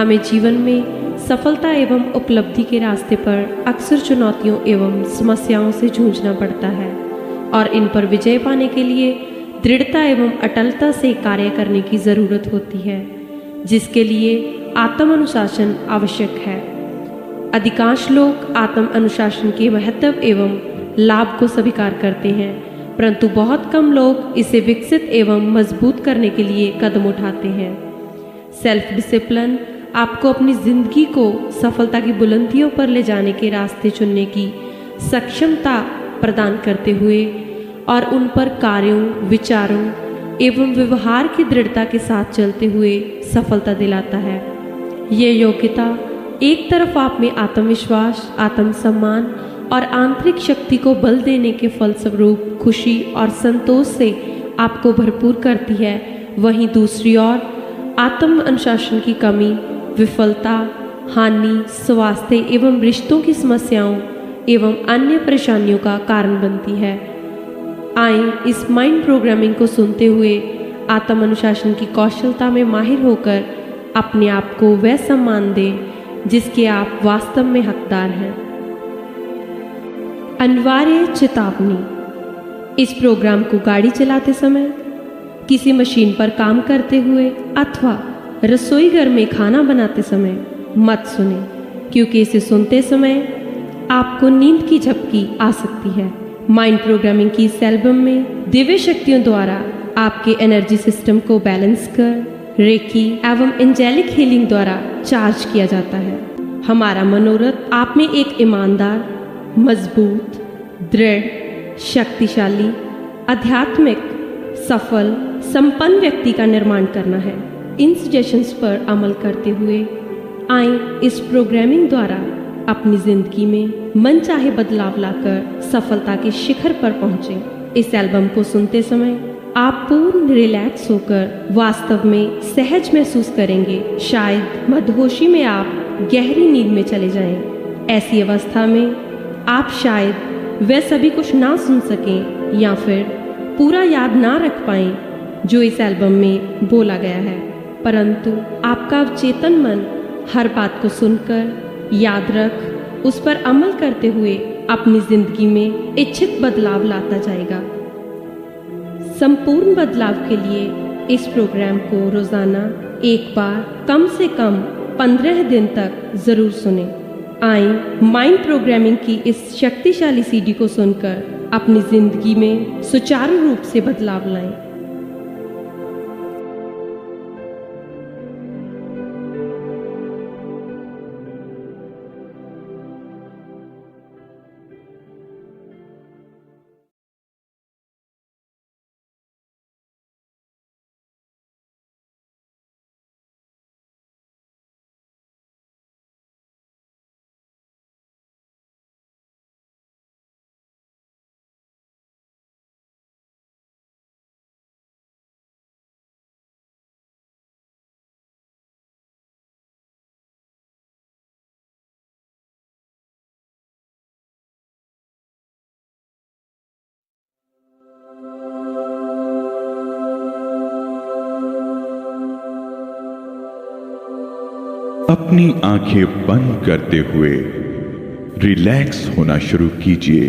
हमें जीवन में सफलता एवं उपलब्धि के रास्ते पर अक्सर चुनौतियों एवं समस्याओं से जूझना पड़ता है और इन पर विजय पाने के लिए दृढ़ता एवं अटलता से कार्य करने की ज़रूरत होती है, जिसके लिए आत्म अनुशासन आवश्यक है। अधिकांश लोग आत्म अनुशासन के महत्व एवं लाभ को स्वीकार करते हैं, परंतु बहुत कम लोग इसे विकसित एवं मजबूत करने के लिए कदम उठाते हैं। सेल्फ डिसिप्लिन आपको अपनी जिंदगी को सफलता की बुलंदियों पर ले जाने के रास्ते चुनने की सक्षमता प्रदान करते हुए और उन पर कार्यों, विचारों एवं व्यवहार की दृढ़ता के साथ चलते हुए सफलता दिलाता है। ये योग्यता एक तरफ आप में आत्मविश्वास, आत्मसम्मान और आंतरिक शक्ति को बल देने के फलस्वरूप खुशी और संतोष से आपको भरपूर करती है, वहीं दूसरी ओर आत्म अनुशासन की कमी विफलता, हानि, स्वास्थ्य एवं रिश्तों की समस्याओं एवं अन्य परेशानियों का कारण बनती है। आइए इस माइंड प्रोग्रामिंग को सुनते हुए आत्म अनुशासन की कौशलता में माहिर होकर अपने आप को वह सम्मान दें जिसके आप वास्तव में हकदार हैं। अनिवार्य चेतावनी। इस प्रोग्राम को गाड़ी चलाते समय, किसी मशीन पर काम करते हुए अथवा रसोई घर में खाना बनाते समय मत सुने, क्योंकि इसे सुनते समय आपको नींद की झपकी आ सकती है। माइंड प्रोग्रामिंग की इस एल्बम में दिव्य शक्तियों द्वारा आपके एनर्जी सिस्टम को बैलेंस कर रेकी एवं एंजेलिक हीलिंग द्वारा चार्ज किया जाता है। हमारा मनोरथ आप में एक ईमानदार, मजबूत, दृढ़, शक्तिशाली, आध्यात्मिक, सफल, संपन्न व्यक्ति का निर्माण करना है। इन सजेशंस पर अमल करते हुए आए इस प्रोग्रामिंग द्वारा अपनी जिंदगी में मनचाहे बदलाव लाकर सफलता के शिखर पर पहुंचें। इस एल्बम को सुनते समय आप पूर्ण रिलैक्स होकर वास्तव में सहज महसूस करेंगे। शायद मदहोशी में आप गहरी नींद में चले जाएं। ऐसी अवस्था में आप शायद वह सभी कुछ ना सुन सकें या फिर पूरा याद ना रख पाएं जो इस एल्बम में बोला गया है, परंतु आपका अवचेतन मन हर बात को सुनकर याद रख उस पर अमल करते हुए अपनी जिंदगी में इच्छित बदलाव लाता जाएगा। संपूर्ण बदलाव के लिए इस प्रोग्राम को रोजाना एक बार कम से कम 15 दिन तक जरूर सुने। आए माइंड प्रोग्रामिंग की इस शक्तिशाली सीडी को सुनकर अपनी जिंदगी में सुचारू रूप से बदलाव लाएं। अपनी आंखें बंद करते हुए रिलैक्स होना शुरू कीजिए।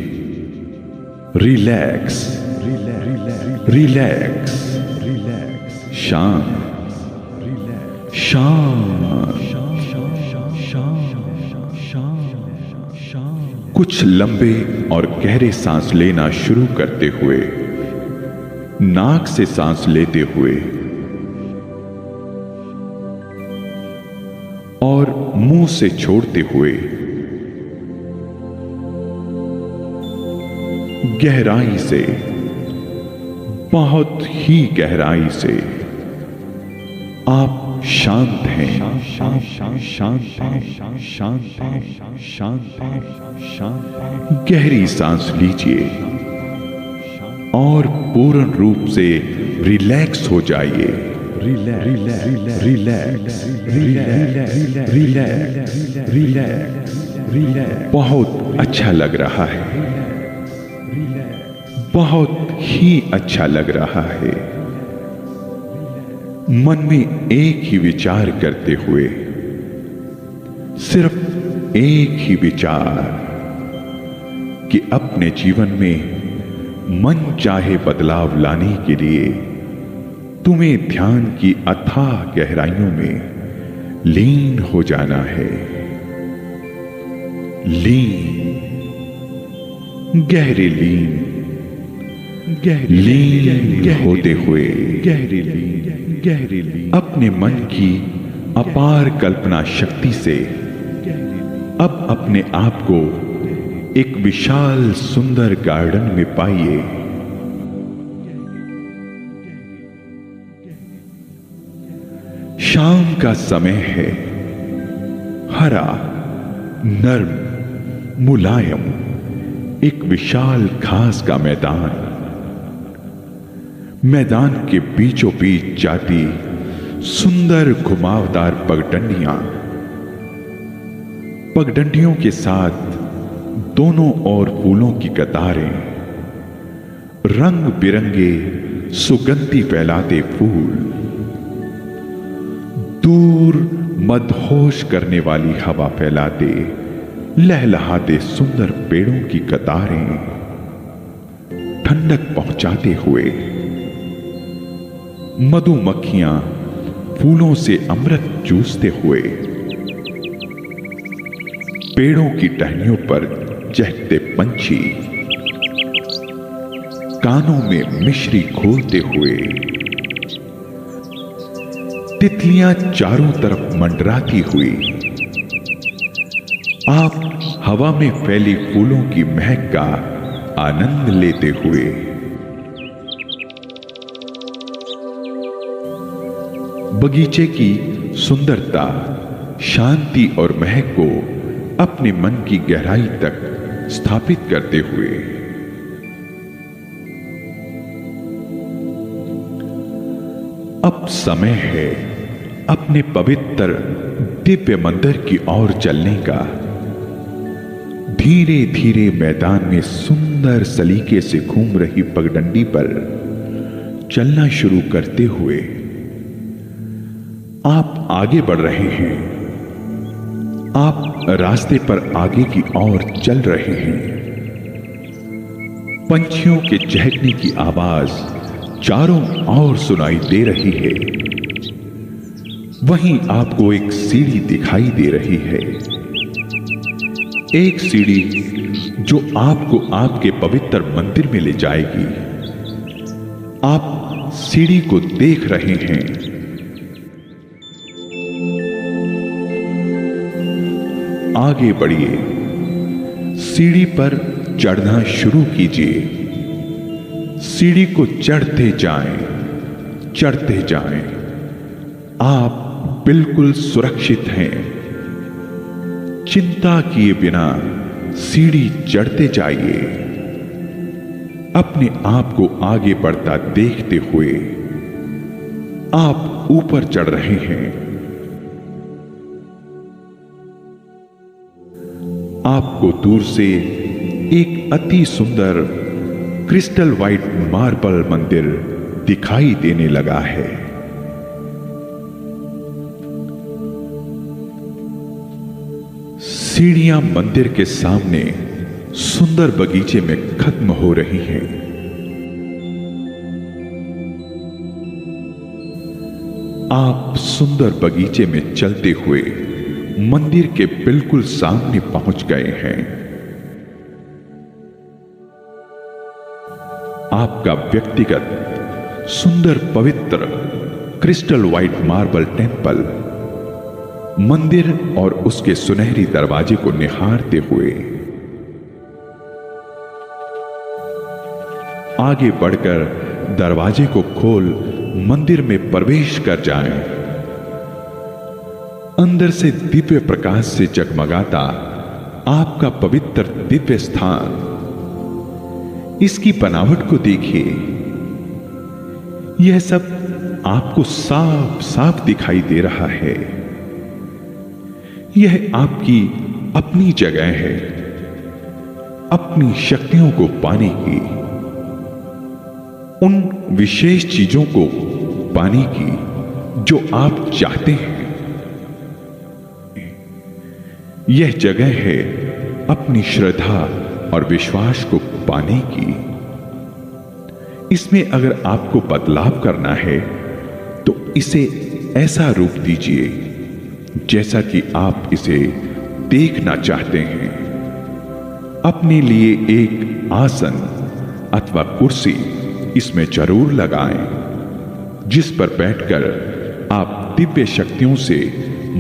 रिलैक्स, रिलैक्स, शांत, शांत। कुछ लंबे और गहरे सांस लेना शुरू करते हुए नाक से सांस लेते हुए और मुंह से छोड़ते हुए गहराई से, बहुत ही गहराई से आप शांत हैं, शांत। गहरी सांस लीजिए और पूर्ण रूप से रिलैक्स हो जाइए। Relax, relax, relax, relax, relax. बहुत अच्छा लग रहा है, बहुत ही अच्छा लग रहा है। मन में एक ही विचार करते हुए सिर्फ एक ही विचार कि अपने जीवन में मन चाहे बदलाव लाने के लिए तुम्हें ध्यान की अथाह गहराइयों में लीन हो जाना है। लीन, गहरे लीन, लीन होते हुए गहरे लीन अपने मन की अपार कल्पना शक्ति से अब अपने आप को एक विशाल सुंदर गार्डन में पाइए। शाम का समय है। हरा, नर्म, मुलायम एक विशाल घास का मैदान के बीचों बीच जाती सुंदर घुमावदार पगडंडियों के साथ दोनों ओर फूलों की कतारें, रंग बिरंगे सुगंधी फैलाते फूल, दूर मदहोश करने वाली हवा फैलाते लहलहाते सुंदर पेड़ों की कतारें, ठंडक पहुंचाते हुए मधुमक्खियां फूलों से अमृत चूसते हुए, पेड़ों की टहनियों पर चहकते पंछी कानों में मिश्री घोलते हुए, तितलियां चारों तरफ मंडराती हुई, आप हवा में फैली फूलों की महक का आनंद लेते हुए, बगीचे की सुंदरता, शांति और महक को अपने मन की गहराई तक स्थापित करते हुए, अब समय है अपने पवित्र दिव्य मंदिर की ओर चलने का। धीरे धीरे मैदान में सुंदर सलीके से घूम रही पगडंडी पर चलना शुरू करते हुए आप आगे बढ़ रहे हैं। आप रास्ते पर आगे की ओर चल रहे हैं। पंछियों के चहकने की आवाज चारों ओर सुनाई दे रही है। वहीं आपको एक सीढ़ी दिखाई दे रही है, एक सीढ़ी जो आपको आपके पवित्र मंदिर में ले जाएगी। आप सीढ़ी को देख रहे हैं। आगे बढ़िए, सीढ़ी पर चढ़ना शुरू कीजिए। सीढ़ी को चढ़ते जाएं। आप बिल्कुल सुरक्षित हैं। चिंता किए बिना सीढ़ी चढ़ते जाइए। अपने आप को आगे बढ़ता देखते हुए आप ऊपर चढ़ रहे हैं। आपको दूर से एक अति सुंदर क्रिस्टल व्हाइट मार्बल मंदिर दिखाई देने लगा है। सीढ़ियां मंदिर के सामने सुंदर बगीचे में खत्म हो रही हैं। आप सुंदर बगीचे में चलते हुए मंदिर के बिल्कुल सामने पहुंच गए हैं। आपका व्यक्तिगत सुंदर पवित्र क्रिस्टल व्हाइट मार्बल टेंपल मंदिर और उसके सुनहरी दरवाजे को निहारते हुए आगे बढ़कर दरवाजे को खोल मंदिर में प्रवेश कर जाएं। अंदर से दिव्य प्रकाश से जगमगाता आपका पवित्र दिव्य स्थान, इसकी बनावट को देखिए। यह सब आपको साफ साफ दिखाई दे रहा है। यह आपकी अपनी जगह है, अपनी शक्तियों को पाने की, उन विशेष चीजों को पाने की जो आप चाहते हैं। यह जगह है अपनी श्रद्धा और विश्वास को पाने की। इसमें अगर आपको बदलाव करना है तो इसे ऐसा रूप दीजिए जैसा कि आप इसे देखना चाहते हैं। अपने लिए एक आसन अथवा कुर्सी इसमें जरूर लगाएं, जिस पर बैठकर आप दिव्य शक्तियों से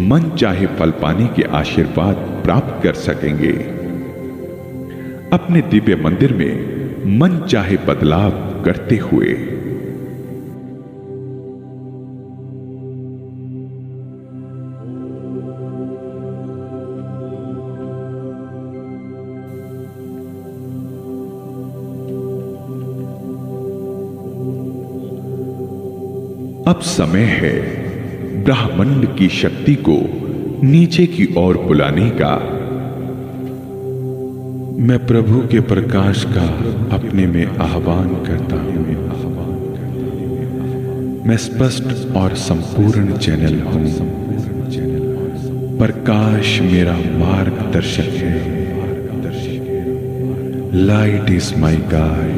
मन चाहे फल पाने के आशीर्वाद प्राप्त कर सकेंगे। अपने दिव्य मंदिर में मन चाहे बदलाव करते हुए अब समय है ब्रह्मांड की शक्ति को नीचे की ओर बुलाने का। मैं प्रभु के प्रकाश का अपने में आह्वान करता हूं। मैं स्पष्ट और संपूर्ण चैनल हूं। प्रकाश मेरा मार्गदर्शक है। Light is my guide,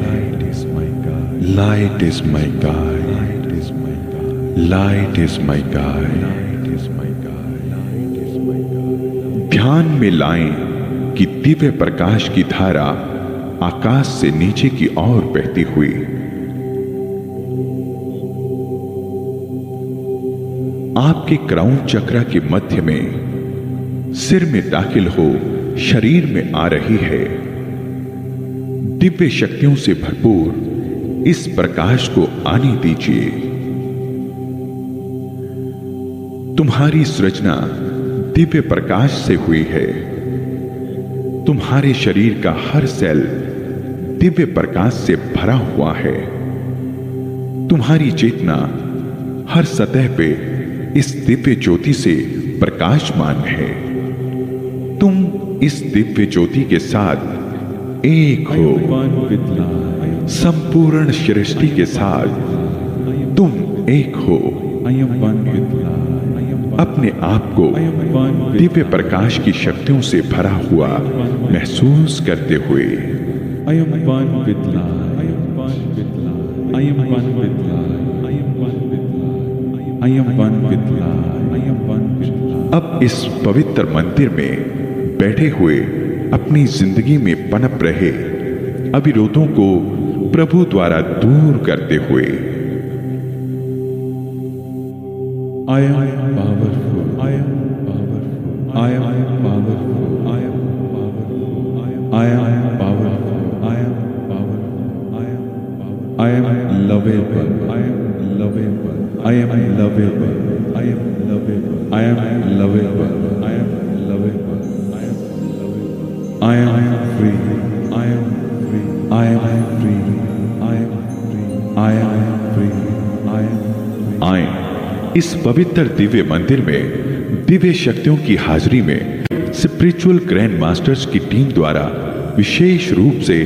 light is my guide, light is my guide. ध्यान में लाएं कि दिव्य प्रकाश की धारा आकाश से नीचे की ओर बहती हुई आपके क्राउन चक्र के मध्य में सिर में दाखिल हो शरीर में आ रही है। दिव्य शक्तियों से भरपूर इस प्रकाश को आने दीजिए। तुम्हारी सृजना दिव्य प्रकाश से हुई है। तुम्हारे शरीर का हर सेल दिव्य प्रकाश से भरा हुआ है। तुम्हारी चेतना हर सतह पे इस दिव्य ज्योति से प्रकाशमान है। तुम इस दिव्य ज्योति के साथ एक हो। संपूर्ण सृष्टि के साथ तुम एक हो। अपने आप को दिव्य प्रकाश की शक्तियों से भरा हुआ महसूस करते हुए अब इस पवित्र मंदिर में बैठे हुए अपनी जिंदगी में पनप रहे अविरोधों को प्रभु द्वारा दूर करते हुए I am powerful. I am powerful. I am powerful. I am powerful. I am powerful. I am powerful. I am powerful. I am lovable. I am lovable. I am lovable. I am lovable. I am lovable. I am lovable. I am lovable. I am free. I am free. I am free. I am free. I am free. I am free. I am इस पवित्र दिव्य मंदिर में दिव्य शक्तियों की हाजिरी में spiritual grand masters की team द्वारा विशेष रूप से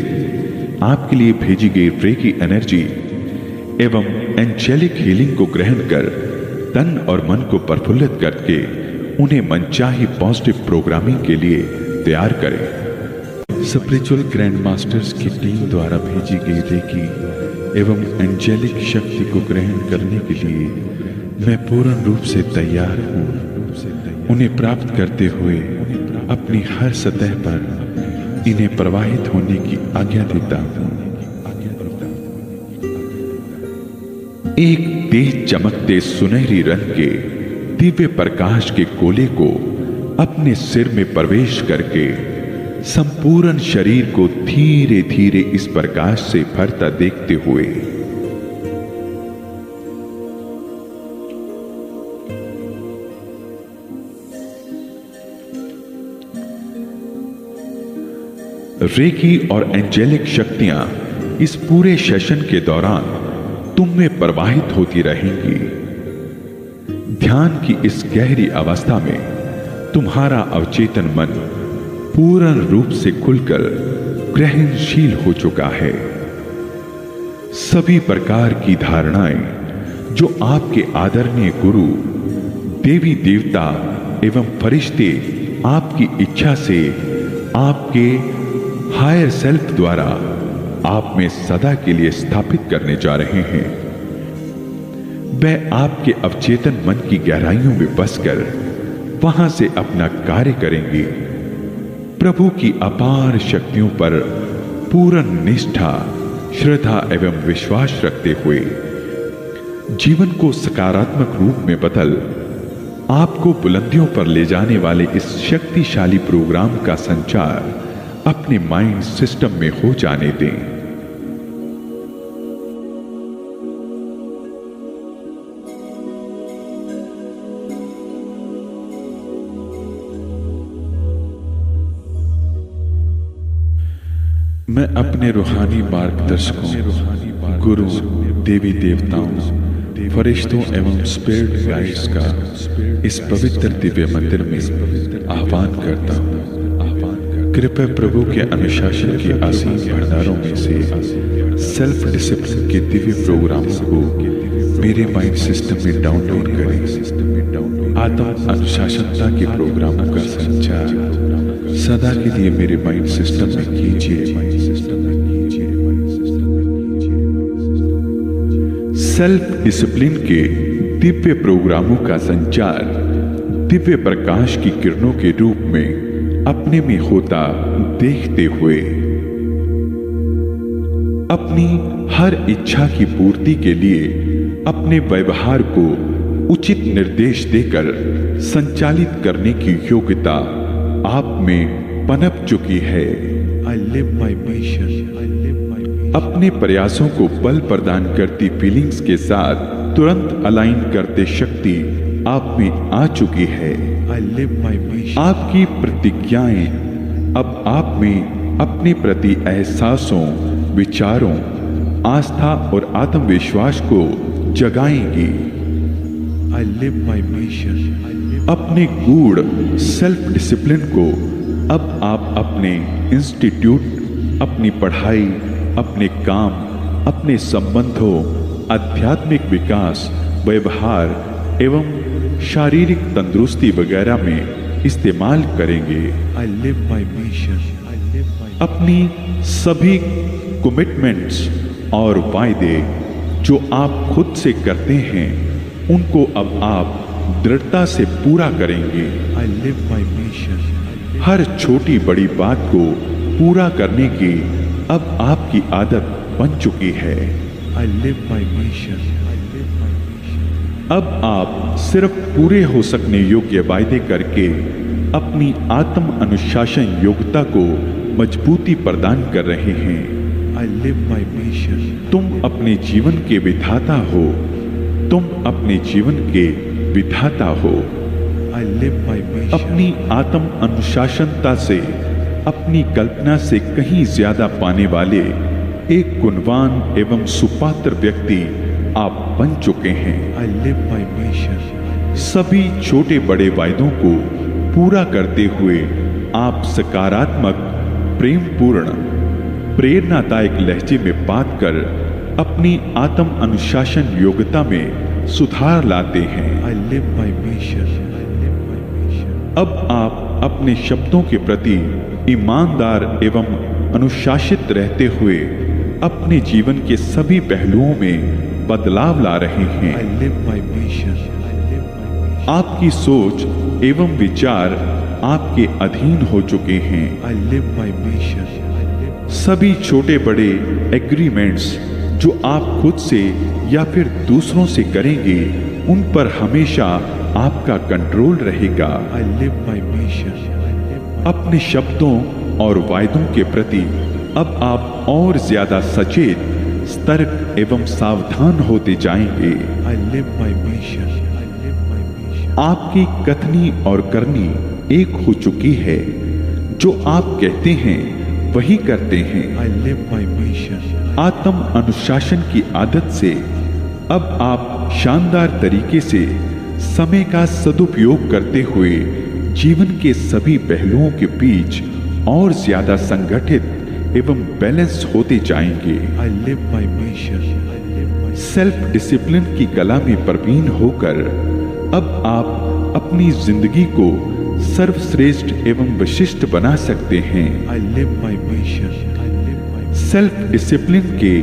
आपके लिए भेजी गई रेकी एनर्जी एवं एंजेलिक हीलिंग को ग्रहण कर तन और मन को प्रफुल्लित करके उन्हें मनचाही पॉजिटिव प्रोग्रामिंग के लिए तैयार करें। स्पिरिचुअल ग्रैंड मास्टर्स की टीम द्वारा भेजी गई रेकी एवं एंजेलिक शक्ति को ग्रहण करने के लिए मैं पूर्ण रूप से तैयार हूं। उन्हें प्राप्त करते हुए अपनी हर सतह पर इन्हें प्रवाहित होने की आज्ञा देता हूं। एक तेज चमकते सुनहरी रंग के दिव्य प्रकाश के गोले को अपने सिर में प्रवेश करके संपूर्ण शरीर को धीरे धीरे इस प्रकाश से भरता देखते हुए रेकी और एंजेलिक शक्तियां इस पूरे सेशन के दौरान तुम में प्रवाहित होती रहेंगी। ध्यान की इस गहरी अवस्था में तुम्हारा अवचेतन मन पूर्ण रूप से खुलकर ग्रहणशील हो चुका है। सभी प्रकार की धारणाएं जो आपके आदरणीय गुरु, देवी देवता एवं फरिश्ते आपकी इच्छा से आपके हायर सेल्फ द्वारा आप में सदा के लिए स्थापित करने जा रहे हैं। वह आपके अवचेतन मन की गहराइयों में बसकर वहां से अपना कार्य करेंगे। प्रभु की अपार शक्तियों पर पूर्ण निष्ठा, श्रद्धा एवं विश्वास रखते हुए जीवन को सकारात्मक रूप में बदल आपको बुलंदियों पर ले जाने वाले इस शक्तिशाली प्रोग्राम का संचार अपने माइंड सिस्टम में हो जाने दें। मैं अपने रूहानी मार्गदर्शकों, गुरु, देवी देवताओं, फरिश्तों एवं स्पिरिट गाइड्स का इस पवित्र दिव्य मंदिर में आह्वान करता हूँ। कृपया प्रभु के अनुशासन के असीम भंडारों में से सेल्फ डिसिप्लिन के दिव्य प्रोग्रामों को मेरे माइंड सिस्टम में डाउनलोड करें। आत्म अनुशासनता के प्रोग्रामों का संचार सदा के लिए मेरे माइंड सिस्टम में कीजिए। सेल्फ डिसिप्लिन के दिव्य प्रोग्रामों का संचार दिव्य प्रकाश की किरणों के रूप में अपने में होता देखते हुए अपनी हर इच्छा की पूर्ति के लिए अपने व्यवहार को उचित निर्देश देकर संचालित करने की योग्यता आप में पनप चुकी है। I live my mission. अपने प्रयासों को बल प्रदान करती फीलिंग्स के साथ तुरंत अलाइन करते शक्ति आप में आ चुकी है। I live my mission. आपकी प्रतिज्ञाएं अब आप में अपने प्रति एहसासों, विचारों, आस्था और आत्मविश्वास को जगाएंगी। I live my mission. अपने गूढ़ सेल्फ डिसिप्लिन को अब आप अपने इंस्टीट्यूट, अपनी पढ़ाई, अपने काम, अपने संबंधों, आध्यात्मिक विकास, व्यवहार एवं शारीरिक तंदुरुस्ती वगैरह में इस्तेमाल करेंगे। I live my mission. अपनी सभी कमिटमेंट्स और वायदे जो आप खुद से करते हैं उनको अब आप दृढ़ता से पूरा करेंगे। I live my mission. हर छोटी बड़ी बात को पूरा करने की अब आपकी आदत बन चुकी है। I live my mission. अब आप सिर्फ पूरे हो सकने योग्य वायदे करके अपनी आत्म अनुशासन योग्यता को मजबूती प्रदान कर रहे हैं। I live my mission. तुम अपने जीवन के विधाता हो। तुम अपने जीवन के विधाता हो। I live my mission. अपनी आत्म अनुशासनता से, अपनी कल्पना से कहीं ज्यादा पाने वाले एक गुणवान एवं सुपात्र व्यक्ति आप बन चुके हैं। I live my mission. सभी छोटे बड़े वायदों को पूरा करते हुए आप सकारात्मक, प्रेमपूर्ण, प्रेरणादायक लहजे में बात कर अपनी आत्म अनुशासन योग्यता में सुधार लाते हैं। I live my mission. अब आप अपने शब्दों के प्रति ईमानदार एवं अनुशासित रहते हुए अपने जीवन के सभी पहलुओं में बदलाव ला रहे हैं। I live my mission. आपकी सोच एवं विचार आपके अधीन हो चुके हैं। I live my mission. सभी छोटे बड़े एग्रीमेंट्स जो आप खुद से या फिर दूसरों से करेंगे उन पर हमेशा आपका कंट्रोल रहेगा। I live my mission. अपने शब्दों और वायदों के प्रति अब आप और ज्यादा सचेत, सतर्क एवं सावधान होते जाएंगे। I live my mission. आपकी कथनी और करनी एक हो चुकी है। जो आप कहते हैं वही करते हैं। I live my mission. आत्म अनुशासन की आदत से अब आप शानदार तरीके से समय का सदुपयोग करते हुए जीवन के सभी पहलुओं के बीच और ज्यादा संगठित एवं बैलेंस होते जाएंगे। I live my mission. Self discipline की कला में प्रवीण होकर अब आप अपनी जिंदगी को सर्वश्रेष्ठ एवं विशिष्ट बना सकते हैं। I live my mission. Self discipline के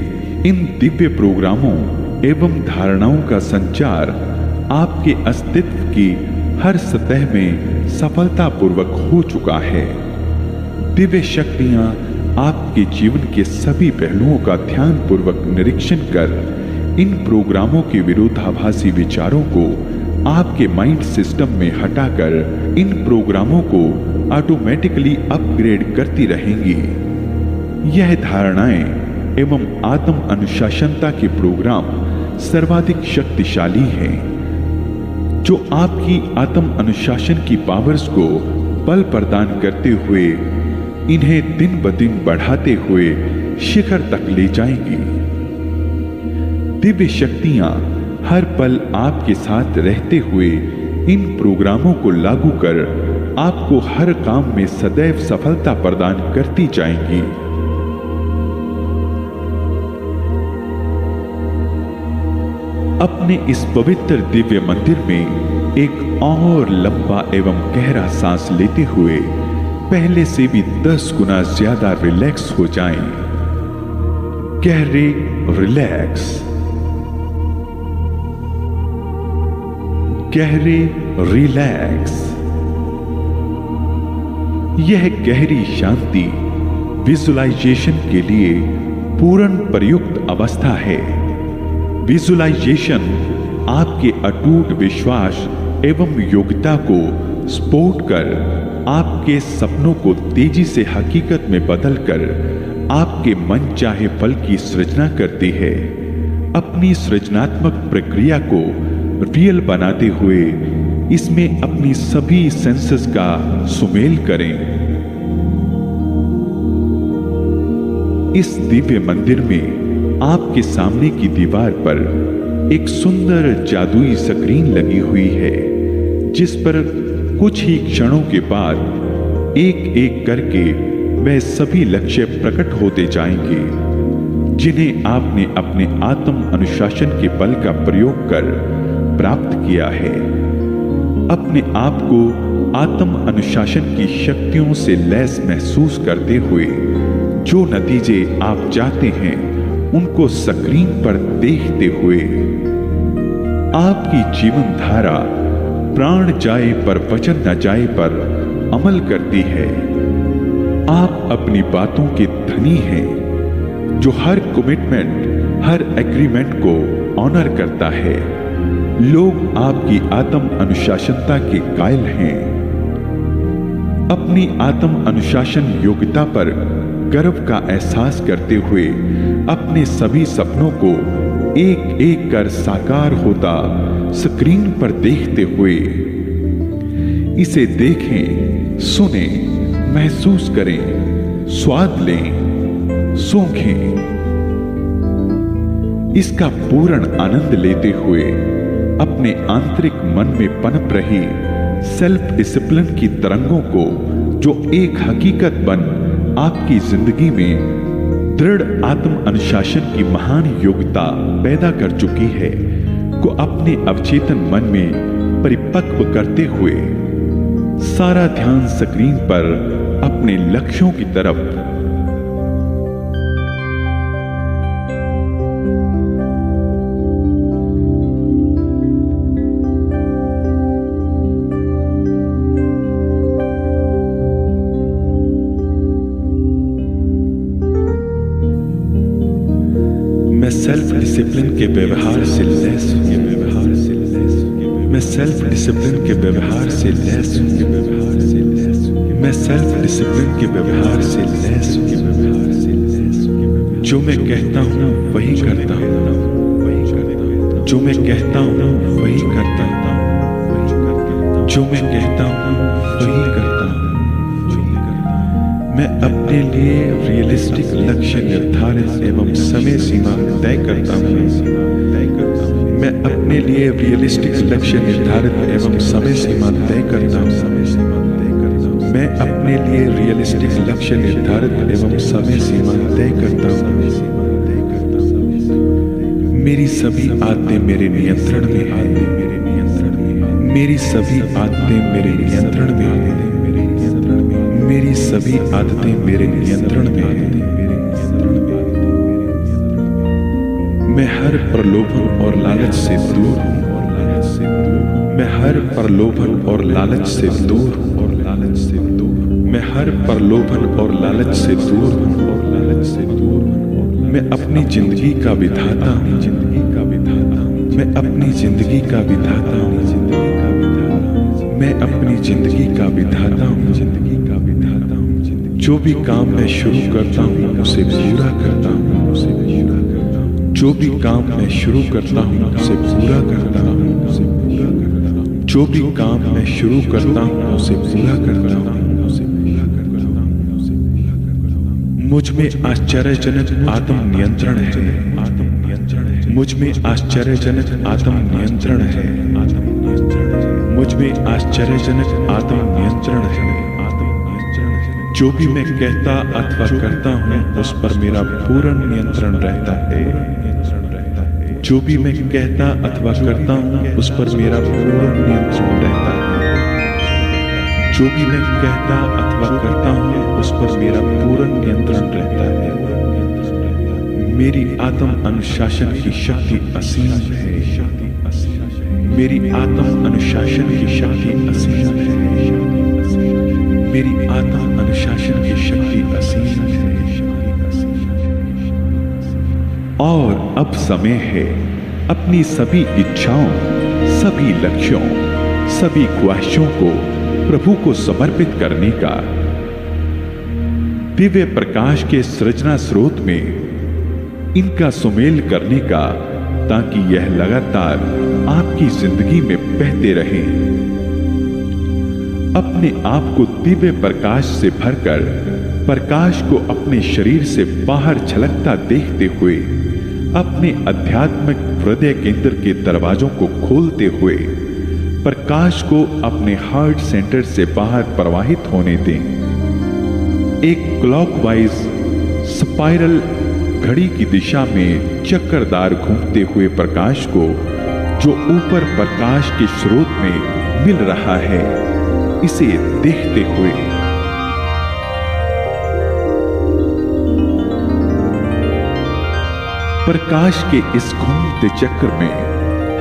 इन दिव्य प्रोग्रामों एवं धारणाओं का संचार आपके अस्तित्व की हर सतह में सफलतापूर्वक हो चुका है। दिव्य शक्तियां आपके जीवन के सभी पहलुओं का ध्यानपूर्वक निरीक्षण कर इन प्रोग्रामों के विरोधाभासी विचारों को आपके माइंड सिस्टम में हटाकर इन प्रोग्रामों को ऑटोमेटिकली अपग्रेड करती रहेंगी। यह धारणाएं एवं आत्म अनुशासनता के प्रोग्राम सर्वाधिक शक्तिशाली हैं, जो आपकी आत्म अनुशासन की पावर्स को बल प्रदान करते हुए इन्हें दिन ब दिन बढ़ाते हुए शिखर तक ले जाएंगी। दिव्य शक्तियां हर पल आपके साथ रहते हुए इन प्रोग्रामों को लागू कर आपको हर काम में सदैव सफलता प्रदान करती जाएंगी। अपने इस पवित्र दिव्य मंदिर में एक और लंबा एवं गहरा सांस लेते हुए पहले से भी 10 गुना ज्यादा रिलैक्स हो जाएं। गहरे रिलैक्स, गहरे रिलैक्स। यह गहरी शांति विजुअलाइजेशन के लिए पूर्ण प्रयुक्त अवस्था है। विजुअलाइजेशन आपके अटूट विश्वास एवं योग्यता को सपोर्ट कर आपके सपनों को तेजी से हकीकत में बदलकर आपके मन चाहे फल की सृजना करती है। अपनी सृजनात्मक प्रक्रिया को रियल बनाते हुए इसमें अपनी सभी सेंसेस का सुमेल करें। इस दिव्य मंदिर में आपके सामने की दीवार पर एक सुंदर जादुई स्क्रीन लगी हुई है, जिस पर कुछ ही क्षणों के बाद एक एक करके वह सभी लक्ष्य प्रकट होते जाएंगे, जिन्हें आपने अपने आत्म अनुशासन के बल का प्रयोग कर प्राप्त किया है। अपने आप को आत्म अनुशासन की शक्तियों से लैस महसूस करते हुए जो नतीजे आप चाहते हैं उनको स्क्रीन पर देखते हुए आपकी जीवन धारा प्राण जाए पर वचन न जाए पर अमल करती है। आप अपनी बातों के धनी हैं, जो हर कमिटमेंट, हर एग्रीमेंट को ऑनर करता है। लोग आपकी आत्म अनुशासनता के कायल हैं। अपनी आत्म अनुशासन योग्यता पर गर्व का एहसास करते हुए अपने सभी सपनों को एक एक कर साकार होता स्क्रीन पर देखते हुए इसे देखें, सुने, महसूस करें, स्वाद लें, सूंघें। इसका पूर्ण आनंद लेते हुए अपने आंतरिक मन में पनप रही सेल्फ डिसिप्लिन की तरंगों को, जो एक हकीकत बन आपकी जिंदगी में दृढ़ आत्म अनुशासन की महान योग्यता पैदा कर चुकी है, को अपने अवचेतन मन में परिपक्व करते हुए सारा ध्यान स्क्रीन पर अपने लक्ष्यों की तरफ सेल्फ डिसिप्लिन के व्यवहार से लैस मैं सेल्फ डिसिप्लिन के व्यवहार से लैस मैं सेल्फ डिसिप्लिन के व्यवहार से लैस जो मैं कहता हूँ वही करता हूँ, जो मैं कहता हूँ वही करता हूँ, जो मैं कहता हूँ वही करता हूँ। मैं अपने लिए रियलिस्टिक लक्ष्य निर्धारित एवं समय सीमा तय करता हूँ। मैं अपने लिए रियलिस्टिक लक्ष्य निर्धारित एवं समय सीमा तय करता हूँ। मैं अपने लिए रियलिस्टिक लक्ष्य निर्धारित एवं समय सीमा तय करता हूँ। मेरी सभी आदतें मेरे नियंत्रण में हैं। मेरी सभी आदतें मेरे नियंत्रण में हैं। मेरी सभी आदतें मेरे नियंत्रण में हैं। मैं हर प्रलोभन और लालच से दूर हूं। मैं हर प्रलोभन और लालच से दूर हूं। मैं हर प्रलोभन और लालच से दूर हूं। मैं अपनी जिंदगी का विधाता हूं। मैं अपनी जिंदगी का विधाता हूं। मैं अपनी जिंदगी का विधाता हूं। जो भी काम मैं शुरू करता हूं उसे पूरा करता हूं। जो भी काम मैं शुरू करता हूं उसे पूरा करता हूं। जो भी काम मैं शुरू करता हूं उसे पूरा करता हूं। मुझ में आश्चर्यजनक आत्म नियंत्रण है। मुझ में आश्चर्यजनक आत्म नियंत्रण है। मुझ में आश्चर्यजनक आत्म नियंत्रण है। जो भी मैं कहता अथवा करता हूं उस पर मेरा पूर्ण नियंत्रण रहता है। जो भी मैं कहता अथवा करता हूं उस पर मेरा पूर्ण नियंत्रण रहता है। जो भी मैं कहता अथवा करता हूं उस पर मेरा पूर्ण नियंत्रण रहता है। मेरी आत्म अनुशासन की शक्ति असीम है। मेरी आत्म अनुशासन की शक्ति असीम है। मेरी आत्म अनुशासन की शक्ति असीम है। और अब समय है अपनी सभी इच्छाओं, सभी लक्ष्यों, सभी ख्वाहिशों को प्रभु को समर्पित करने का। दिव्य प्रकाश के सृजना स्रोत में इनका सुमेल करने का, ताकि यह लगातार आपकी जिंदगी में बहते रहे। अपने आप को दिव्य प्रकाश से भरकर प्रकाश को अपने शरीर से बाहर झलकता देखते हुए, अपने आध्यात्मिक हृदय केंद्र के दरवाजों को खोलते हुए प्रकाश को अपने हार्ट सेंटर से बाहर प्रवाहित होने दें। एक क्लॉकवाइज स्पाइरल घड़ी की दिशा में चक्करदार घूमते हुए प्रकाश को, जो ऊपर प्रकाश के स्रोत में मिल रहा है, इसे देखते हुए प्रकाश के इस घूमते चक्र में,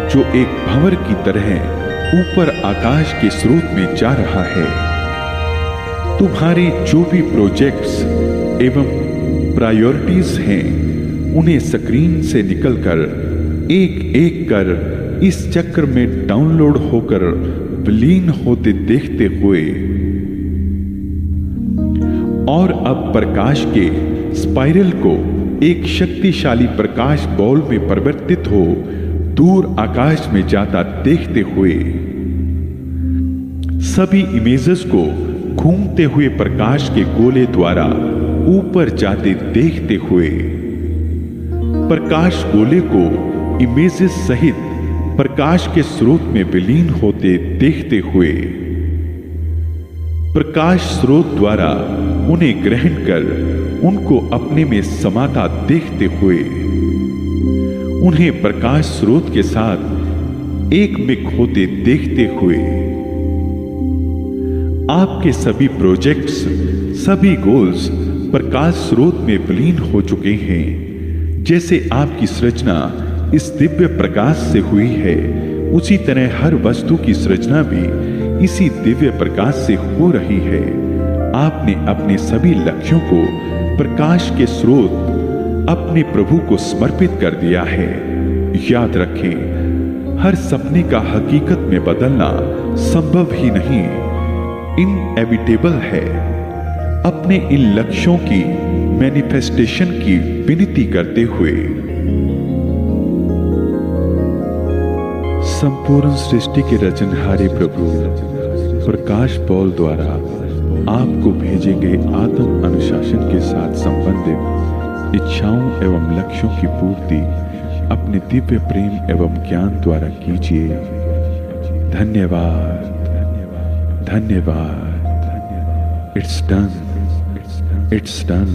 जो एक भंवर की तरह ऊपर आकाश के स्रोत में जा रहा है, तुम्हारे जो भी प्रोजेक्ट्स एवं प्रायोरिटीज हैं, उन्हें स्क्रीन से निकलकर एक एक कर इस चक्र में डाउनलोड होकर विलीन होते देखते हुए, और अब प्रकाश के स्पाइरल को एक शक्तिशाली प्रकाश बॉल में परिवर्तित हो दूर आकाश में जाता देखते हुए, सभी इमेजेस को घूमते हुए प्रकाश के गोले द्वारा ऊपर जाते देखते हुए, प्रकाश गोले को इमेजेस सहित प्रकाश के स्रोत में विलीन होते देखते हुए, प्रकाश स्रोत द्वारा उन्हें ग्रहण कर उनको अपने में समाता देखते हुए, उन्हें प्रकाश स्रोत के साथ एकमिक होते देखते हुए, आपके सभी प्रोजेक्ट्स, सभी गोल्स प्रकाश स्रोत में विलीन हो चुके हैं। जैसे आपकी सृजना इस दिव्य प्रकाश से हुई है, उसी तरह हर वस्तु की सृजना भी इसी दिव्य प्रकाश से हो रही है। आपने अपने सभी लक्ष्यों को प्रकाश के स्रोत, अपने प्रभु को समर्पित कर दिया है। याद रखें, हर सपने का हकीकत में बदलना संभव ही नहीं, इनएविटेबल है। अपने इन लक्ष्यों की मैनिफेस्टेशन की विनती करते हुए संपूर्ण सृष्टि के रचनहारे प्रभु प्रकाश बॉल द्वारा आपको भेजे गए आत्म अनुशासन के साथ संबंधित इच्छाओं एवं लक्ष्यों की पूर्ति अपने दिव्य प्रेम एवं ज्ञान द्वारा कीजिए। धन्यवाद, धन्यवाद। It's done, it's done,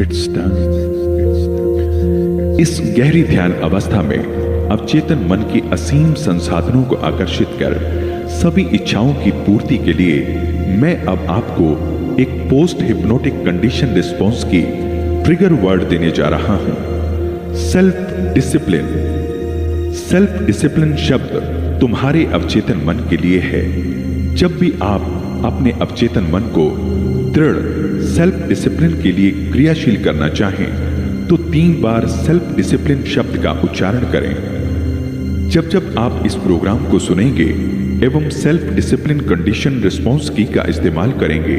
it's done. इस गहरी ध्यान अवस्था में अवचेतन मन के असीम संसाधनों को आकर्षित कर सभी इच्छाओं की पूर्ति के लिए मैं अब आपको एक पोस्ट हिप्नोटिक कंडीशन रिस्पॉन्स की ट्रिगर वर्ड देने जा रहा हूं। Self discipline. सेल्फ डिसिप्लिन शब्द तुम्हारे अवचेतन मन के लिए है। जब भी आप अपने अवचेतन मन को दृढ़ सेल्फ डिसिप्लिन के लिए क्रियाशील करना चाहें तो 3 बार सेल्फ डिसिप्लिन शब्द का उच्चारण करें। जब जब आप इस प्रोग्राम को सुनेंगे एवं सेल्फ डिसिप्लिन कंडीशन रिस्पॉन्स की का इस्तेमाल करेंगे,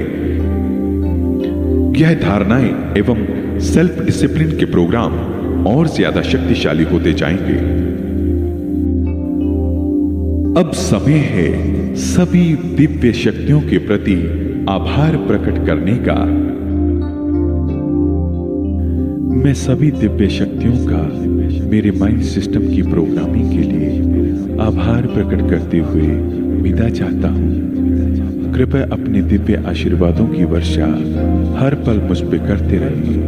यह धारणाएं एवं सेल्फ डिसिप्लिन के प्रोग्राम और ज्यादा शक्तिशाली होते जाएंगे। अब समय है सभी दिव्य शक्तियों के प्रति आभार प्रकट करने का। मैं सभी दिव्य शक्तियों का मेरे माइंड सिस्टम की प्रोग्रामिंग के लिए आभार प्रकट करते हुए विदा चाहता हूं। कृपया अपने दिव्य आशीर्वादों की वर्षा हर पल मुझ पे करते रहिए।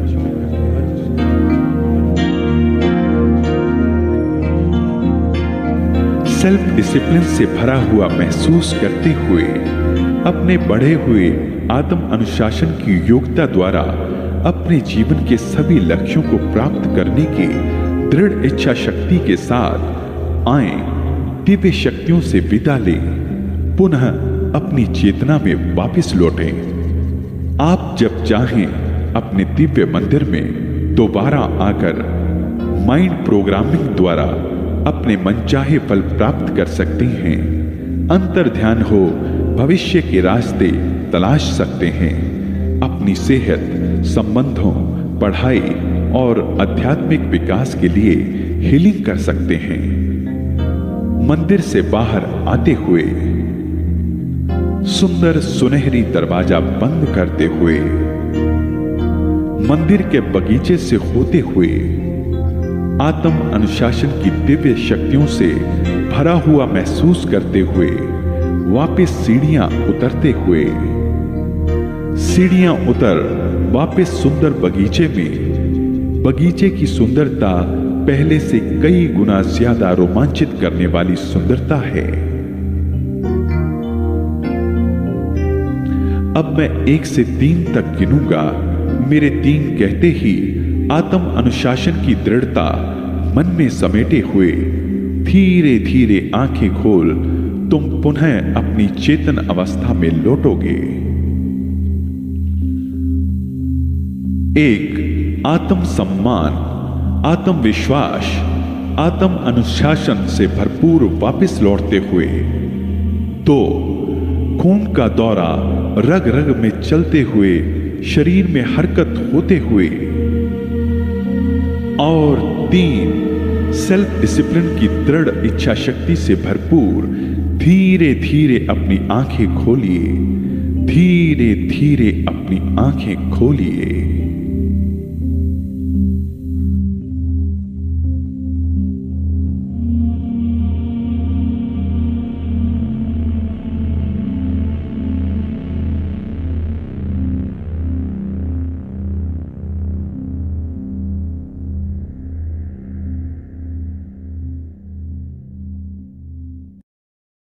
सेल्फ डिसिप्लिन से भरा हुआ महसूस करते हुए अपने बढ़े हुए आत्म अनुशासन की योग्यता द्वारा अपने जीवन के सभी लक्ष्यों को प्राप्त करने की दृढ़ इच्छा शक्ति के साथ आए दिव्य शक्तियों से विदा लें, पुनः अपनी चेतना में वापस लौटें। आप जब चाहें अपने दिव्य मंदिर में दोबारा आकर माइंड प्रोग्रामिंग द्वारा अपने मनचाहे फल प्राप्त कर सकते हैं। अंतर ध्यान हो भविष्य के रास्ते तलाश सकते हैं। अपनी सेहत, संबंधों, पढ़ाई और आध्यात्मिक विकास के लिए हीलिंग कर सकते हैं। मंदिर से बाहर आते हुए सुंदर सुनहरी दरवाजा बंद करते हुए मंदिर के बगीचे से होते हुए आत्म अनुशासन की दिव्य शक्तियों से भरा हुआ महसूस करते हुए वापस सीढ़ियां उतरते हुए सीढ़ियां उतर वापस सुंदर बगीचे में। बगीचे की सुंदरता पहले से कई गुना ज्यादा रोमांचित करने वाली सुंदरता है। अब मैं 1 से 3 तक गिनूंगा। मेरे 3 कहते ही आत्म अनुशासन की दृढ़ता मन में समेटे हुए धीरे धीरे आंखें खोल तुम पुनः अपनी चेतन अवस्था में लौटोगे। 1 आत्म सम्मान, आत्मविश्वास, आत्म अनुशासन से भरपूर वापस लौटते हुए। 2 खून का दौरा रग रग में चलते हुए शरीर में हरकत होते हुए। और 3 सेल्फ डिसिप्लिन की दृढ़ इच्छा शक्ति से भरपूर धीरे धीरे अपनी आंखें खोलिए। धीरे धीरे अपनी आंखें खोलिए।